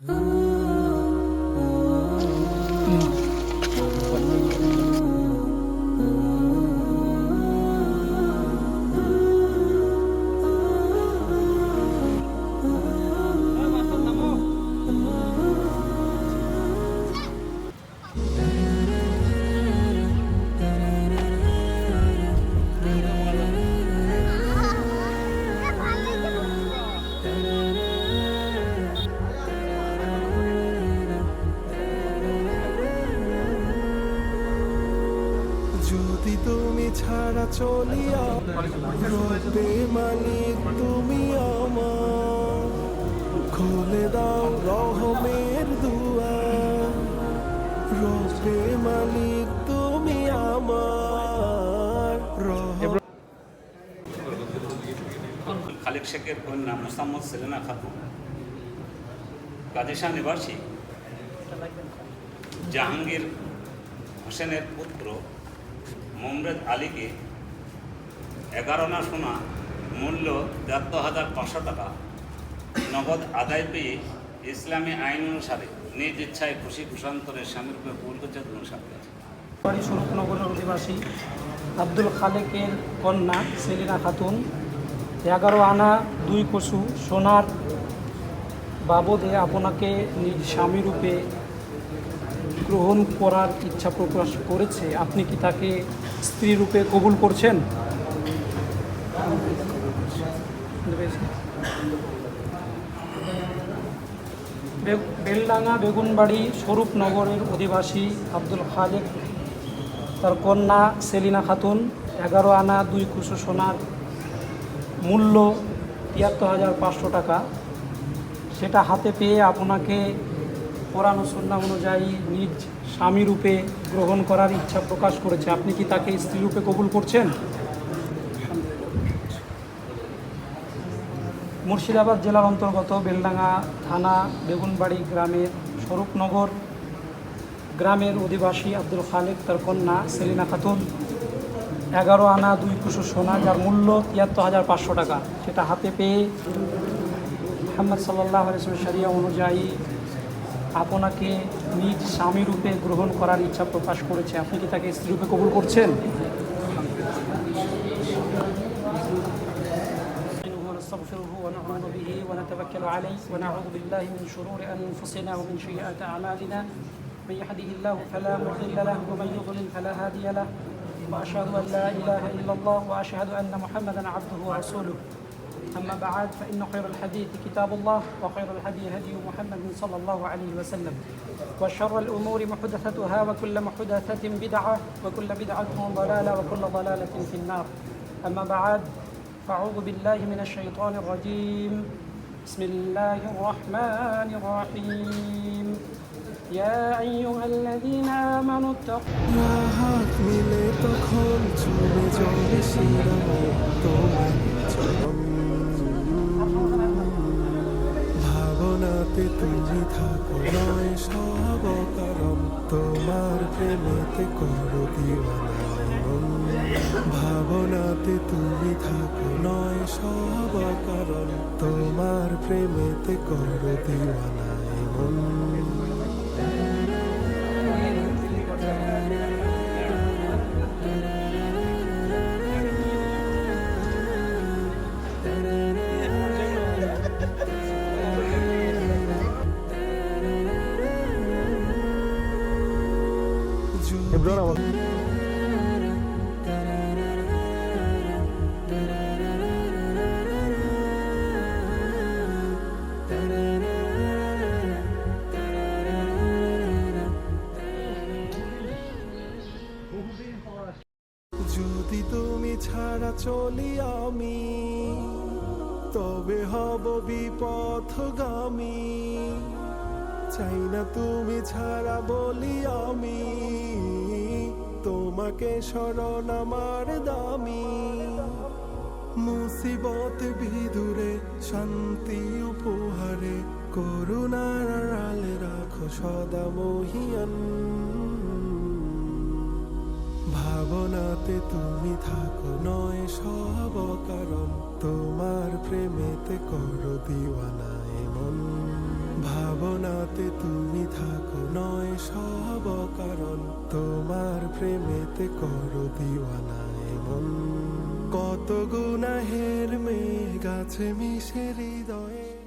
যদি তুমি ছাড়া চলিয়া রবে মালিক তুমি আমার, খুলে দাও রহমের দুয়ার। রবে মালিক তুমি আমার খালেক শেখের কন্যা মোসাম্মদ সেলিনা খাতুন কাদিশা নিবাসী জাহাঙ্গীর হোসেনের পুত্র মোমরেদ আলীকে 11 আনা সোনা মূল্য ৭৩,৫০০ টাকা নগদ আদায় পেয়ে ইসলামী আইন অনুসারে নিজ ইচ্ছায় খুশি খুশান্তরের স্বামীর রূপে কবুল করছে সাথে আছে। বাড়ি স্বরূপনগরের অধিবাসী আব্দুল খালেকের কন্যা সেলিনা খাতুন 11 আনা 2 কসু সোনার বাবদে আপনাকে নিজ স্বামীরূপে গ্রহণ করার ইচ্ছা প্রকাশ করেছে। আপনি কি তাকে স্ত্রীরূপে কবুল করছেন? বেলডাঙ্গা বেগুনবাড়ি স্বরূপনগরের অধিবাসী আব্দুল খালেক তার কন্যা সেলিনা খাতুন 11 আনা 2 কসু সোনার মূল্য ৭৩,৫০০ টাকা সেটা হাতে পেয়ে আপনাকে কোরআন ও সুন্নাহ অনুযায়ী নিজ স্বামীরূপে গ্রহণ করার ইচ্ছা প্রকাশ করেছে। আপনি কি তাকে স্ত্রীরূপে কবুল করছেন? মুর্শিদাবাদ জেলার অন্তর্গত বেলডাঙ্গা থানা বেগুনবাড়ি গ্রামের স্বরূপনগর গ্রামের অধিবাসী আব্দুল খালেক তার কন্যা সেলিনা খাতুন 11 আনা 2 কসু সোনা যার মূল্য ৭৩,৫০০ টাকা সেটা হাতে পেয়ে মুহাম্মদ সাল্লাল্লাহু আলাইহি ওয়াসাল্লামের শরিয়া অনুযায়ী আপনাকে নিজ স্বামীরূপে গ্রহণ করার ইচ্ছা প্রকাশ করেছে। আপনি কি তাকে স্ত্রীরূপে কবুল করছেন? ونعوذ به ونتوكل عليه ونعوذ بالله من شرور أنفسنا ومن سيئات أعمالنا من يهده الله فلا مضل له ومن يضلل فلا هادي له وأشهد أن لا إله إلا الله وأشهد أن محمدا عبده ورسوله أما بعد فإن خير الحديث كتاب الله وخير الهدي هدي محمد صلى الله عليه وسلم وشر الأمور محدثتها وكل محدثة بدعة وكل بدعة ضلالة وكل ضلالة في النار أما بعد فأعوذ بالله من الشيطان الرجيم بسم الله الرحمن الرحيم يا أيها الذين آمنوا اتقوا হাত মিলে তখন চলে যাবে শিরামে তোমার চরণ। ভাবনাতে তুমি থাকো নয় সব কারণ, তোমার প্রেমেতে করো দিওয়ানা মন। ভাবনাতে তুমি থাকো নয় সব কারণ, তোমার প্রেমেতে করো দিওয়ানা মন। যদি তুমি ছাড়া চলি আমি তবে হব বিপথগামী। চাই না তুমি ছাড়া বলি আমি, তোমাকে শরণ আমার দামি। মুসিবত বিদুরে শান্তি উপহারে, করুণার আড়ালে রাখো সদা মহিয়ান। ভাবনাতে তুমি থাকো নয় সব কারণ, তোমার প্রেমেতে করো দিওয়ানা মন। ভাবনা ভাবনাতে তুমি থাকো নয় সব কারণ তোমার প্রেমেতে করো দিওয়ানা এমন কত গুনাহের মেঘ আছে মিশে হৃদয়ে